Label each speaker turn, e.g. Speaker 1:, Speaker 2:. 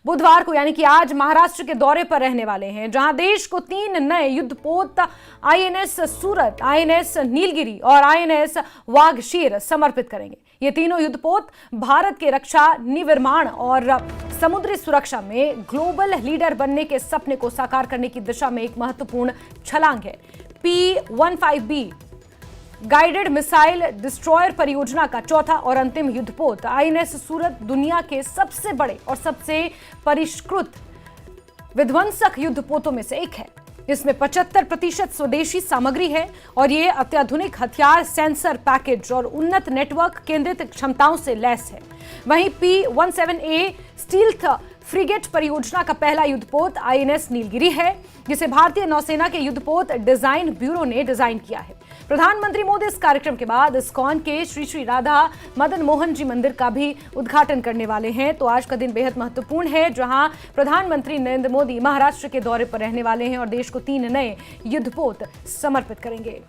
Speaker 1: बुधवार को यानी कि आज महाराष्ट्र के दौरे पर रहने वाले हैं, जहां देश को 3 नए युद्धपोत आईएनएस सूरत, आईएनएस नीलगिरी और आईएनएस वाघशीर समर्पित करेंगे। ये तीनों युद्धपोत भारत के रक्षा, निविर्माण और समुद्री सुरक्षा में ग्लोबल लीडर बनने के सपने को साकार करने की दिशा में एक महत्वपूर्ण छलांग है। P-15B गाइडेड मिसाइल डिस्ट्रॉयर परियोजना का चौथा और अंतिम युद्धपोत आईएनएस सूरत दुनिया के सबसे बड़े और सबसे परिष्कृत विध्वंसक युद्धपोतों में से एक है। इसमें 75% स्वदेशी सामग्री है और ये अत्याधुनिक हथियार, सेंसर पैकेज और उन्नत नेटवर्क केंद्रित क्षमताओं से लैस है। वहीं P-17A स्टील्थ फ्रिगेट परियोजना का पहला युद्धपोत आईएनएस नीलगिरी है, जिसे भारतीय नौसेना के युद्धपोत डिजाइन ब्यूरो ने डिजाइन किया है। प्रधानमंत्री मोदी इस कार्यक्रम के बाद इस्कॉन के श्री श्री राधा मदन मोहन जी मंदिर का भी उद्घाटन करने वाले हैं। तो आज का दिन बेहद महत्वपूर्ण है, जहां प्रधानमंत्री नरेंद्र मोदी महाराष्ट्र के दौरे पर रहने वाले हैं और देश को 3 नए युद्धपोत समर्पित करेंगे।